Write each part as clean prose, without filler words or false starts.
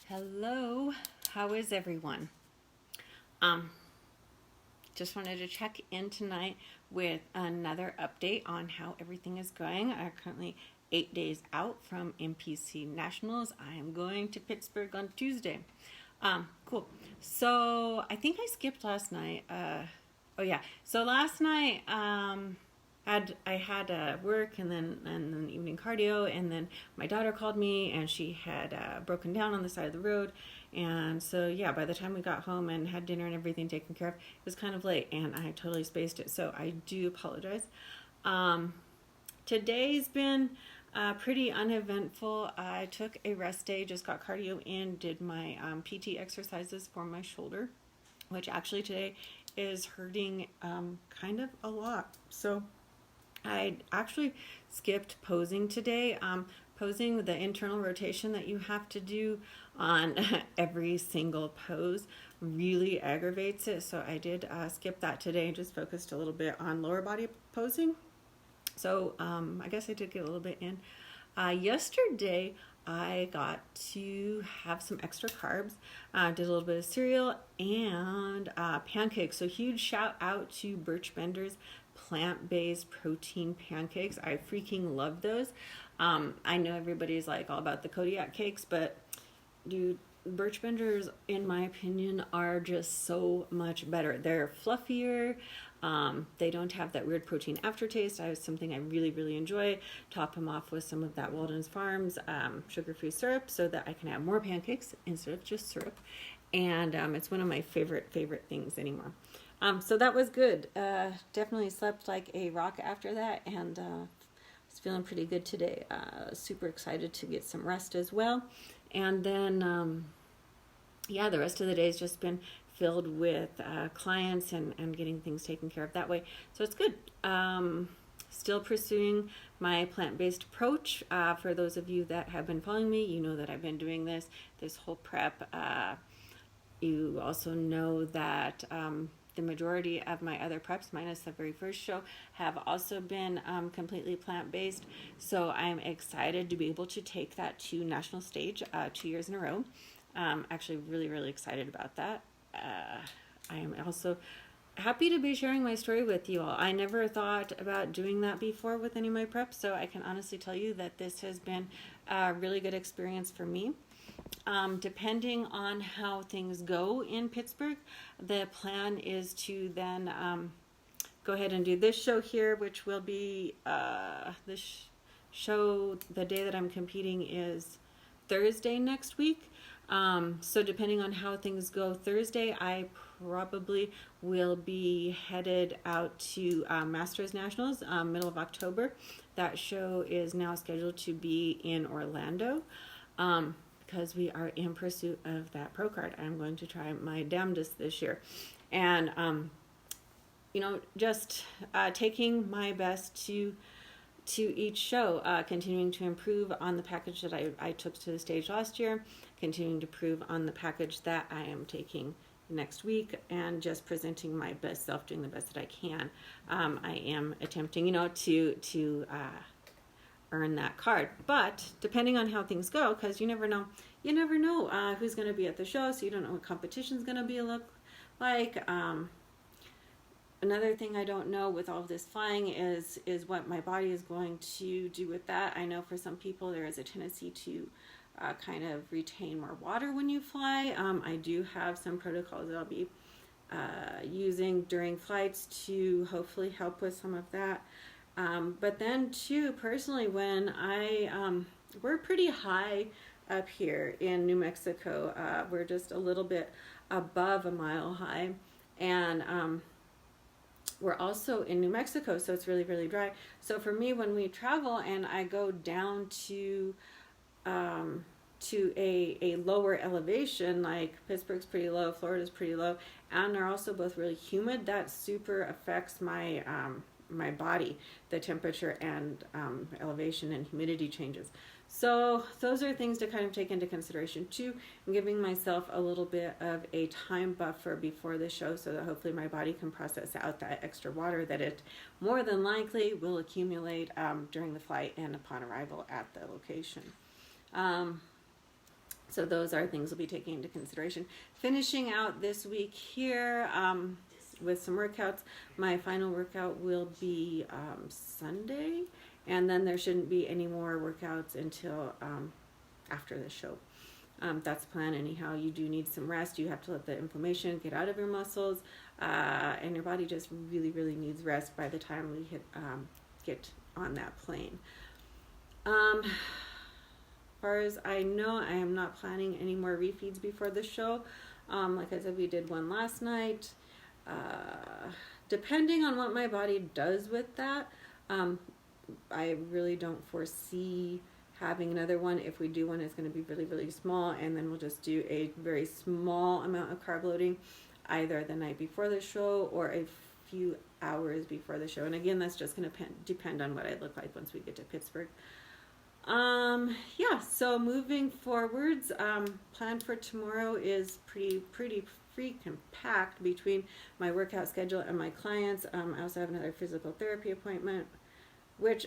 Hello, how is everyone? Um, just wanted to check in tonight with another update on how everything is going. I'm currently 8 days out from NPC Nationals. I am going to Pittsburgh on Tuesday. Cool. So I think I skipped last night. Oh yeah. So last night, I had work and then evening cardio, and then my daughter called me and she had broken down on the side of the road, and so yeah, by the time we got home and had dinner and everything taken care of, it was kind of late and I totally spaced it. So I do apologize. Um, Today's been pretty uneventful. I took a rest day, just got cardio in, did my PT exercises for my shoulder, which actually today is hurting kind of a lot. So I actually skipped posing today. Posing, the internal rotation that you have to do on every single pose really aggravates it. So I did skip that today and just focused a little bit on lower body posing. So I guess I did get a little bit in. Yesterday, I got to have some extra carbs. Did a little bit of cereal and pancakes. So huge shout out to Birch Bender's plant-based protein pancakes. I freaking love those. I know everybody's like all about the Kodiak cakes, but dude, Birch Benders, in my opinion, are just so much better. They're fluffier. They don't have that weird protein aftertaste. I have something I really, really enjoy. Top them off with some of that Walden's Farms sugar-free syrup so that I can have more pancakes instead of just syrup. And it's one of my favorite things anymore. So that was good. Definitely slept like a rock after that, and was feeling pretty good today. Super excited to get some rest as well. And then, yeah, the rest of the day has just been filled with clients and getting things taken care of that way. So it's good. Still pursuing my plant-based approach. For those of you that have been following me, you know that I've been doing this whole prep. You also know that the majority of my other preps, minus the very first show, have also been completely plant-based. So I'm excited to be able to take that to national stage 2 years in a row. Actually really, really excited about that. I am also happy to be sharing my story with you all. I never thought about doing that before with any of my preps, so I can honestly tell you that this has been a really good experience for me. Depending on how things go in Pittsburgh, the plan is to then go ahead and do this show here, which will be this show. The day that I'm competing is Thursday next week. So depending on how things go Thursday, I probably will be headed out to Masters Nationals middle of October. That show is now scheduled to be in Orlando. Because we are in pursuit of that pro card. I'm going to try my damnedest this year. And, just taking my best to each show, continuing to improve on the package that I took to the stage last year, continuing to improve on the package that I am taking next week, and just presenting my best self, doing the best that I can. I am attempting, to earn that card, but depending on how things go, because you never know who's going to be at the show, so you don't know what competition's going to be look like. Another thing I don't know with all of this flying is what my body is going to do with that. I know for some people there is a tendency to kind of retain more water when you fly. I do have some protocols that I'll be using during flights to hopefully help with some of that. But then too, personally, when we're pretty high up here in New Mexico. We're just a little bit above a mile high, and we're also in New Mexico, so it's really, really dry. So for me, when we travel and I go down to a lower elevation, like Pittsburgh's pretty low, Florida's pretty low, and they're also both really humid, that super affects my my body, the temperature and elevation and humidity changes. So those are things to kind of take into consideration too. I'm giving myself a little bit of a time buffer before the show so that hopefully my body can process out that extra water that it more than likely will accumulate during the flight and upon arrival at the location. So those are things we'll be taking into consideration. Finishing out this week here with some workouts. My final workout will be Sunday, and then there shouldn't be any more workouts until after the show. That's the plan anyhow. You do need some rest. You have to let the inflammation get out of your muscles, and your body just really, really needs rest by the time we get on that plane. As far as I know, I am not planning any more refeeds before the show. Like I said, we did one last night. Depending on what my body does with that, I really don't foresee having another one. If we do one, it's going to be really, really small, and then we'll just do a very small amount of carb loading either the night before the show or a few hours before the show. And again, that's just going to depend on what I look like once we get to Pittsburgh. Yeah, so moving forwards, plan for tomorrow is pretty freaking packed between my workout schedule and my clients. I also have another physical therapy appointment, which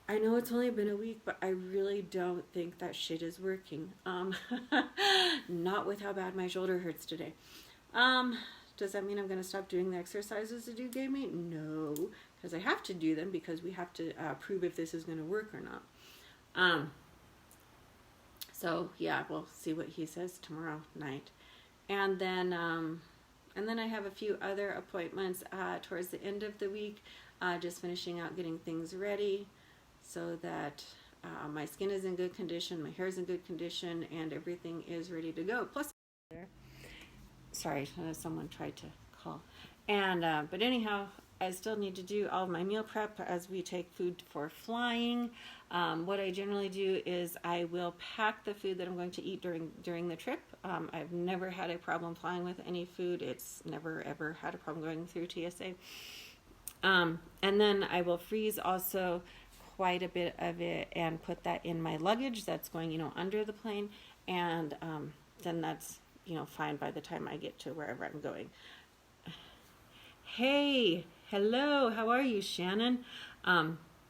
I know it's only been a week, but I really don't think that shit is working. Not with how bad my shoulder hurts today. Does that mean I'm going to stop doing the exercises that you gave me? No, because I have to do them because we have to prove if this is going to work or not. So yeah, we'll see what he says tomorrow night. And then I have a few other appointments towards the end of the week, just finishing out getting things ready so that my skin is in good condition, my hair is in good condition, and everything is ready to go. Plus, sorry, someone tried to call. And but anyhow, I still need to do all of my meal prep as we take food for flying. What I generally do is I will pack the food that I'm going to eat during the trip. I've never had a problem flying with any food. It's never ever had a problem going through TSA. And then I will freeze also quite a bit of it and put that in my luggage that's going, under the plane. And then that's, fine by the time I get to wherever I'm going. Hey, hello, how are you, Shannon?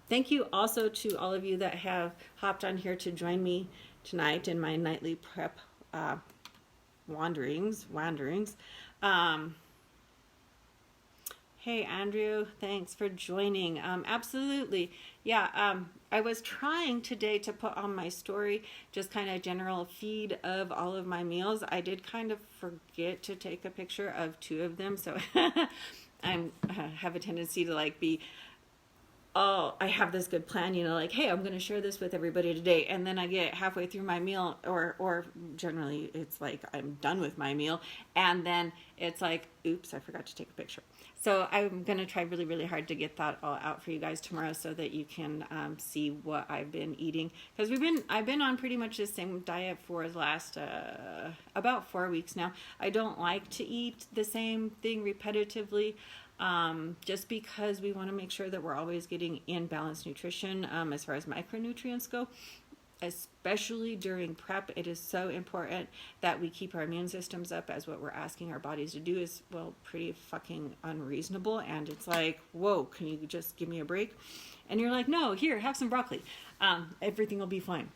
Thank you also to all of you that have hopped on here to join me tonight in my nightly prep wanderings. Hey, Andrew, thanks for joining. Absolutely. Yeah, I was trying today to put on my story just kind of general feed of all of my meals. I did kind of forget to take a picture of 2 of them, so I have a tendency to be, oh, I have this good plan, hey, I'm going to share this with everybody today. And then I get halfway through my meal, or generally it's like I'm done with my meal. And then it's like, oops, I forgot to take a picture. So I'm going to try really, really hard to get that all out for you guys tomorrow so that you can see what I've been eating. Because I've been on pretty much the same diet for the last about 4 weeks now. I don't like to eat the same thing repetitively. Just because we want to make sure that we're always getting in balanced nutrition as far as micronutrients go, especially during prep. It is so important that we keep our immune systems up, as what we're asking our bodies to do is, well, pretty fucking unreasonable. And it's like, whoa, can you just give me a break? And you're like, no, here, have some broccoli. Everything will be fine.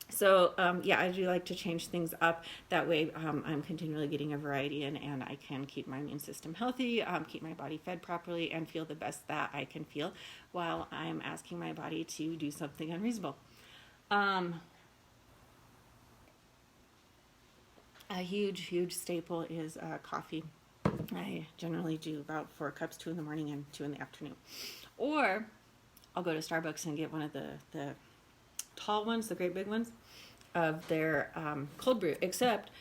So, yeah, I do like to change things up. That way I'm continually getting a variety in, and I can keep my immune system healthy, keep my body fed properly, and feel the best that I can feel while I'm asking my body to do something unreasonable. A huge staple is coffee. I generally do about 4 cups, 2 in the morning and 2 in the afternoon. Or I'll go to Starbucks and get one of the tall ones, the great big ones, of their cold brew, except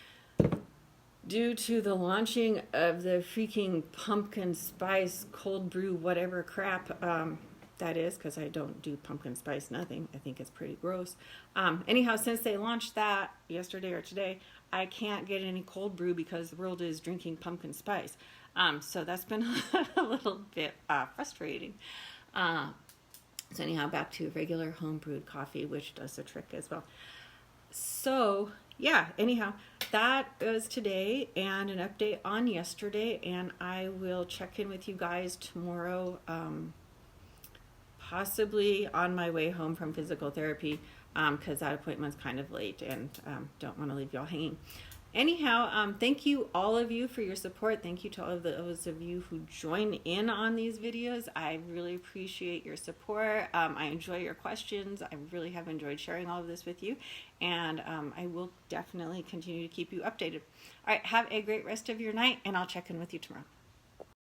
due to the launching of the freaking pumpkin spice cold brew whatever crap that is, because I don't do pumpkin spice nothing. I think it's pretty gross. Anyhow, since they launched that yesterday or today, I can't get any cold brew because the world is drinking pumpkin spice. So that's been a little bit frustrating. So anyhow, back to regular home brewed coffee, which does the trick as well. So yeah, anyhow, that was today and an update on yesterday, and I will check in with you guys tomorrow, possibly on my way home from physical therapy. because that appointment's kind of late, and don't want to leave y'all hanging. Anyhow, thank you all of you for your support. Thank you to all of those of you who join in on these videos. I really appreciate your support. I enjoy your questions. I really have enjoyed sharing all of this with you, and I will definitely continue to keep you updated. All right, have a great rest of your night, and I'll check in with you tomorrow.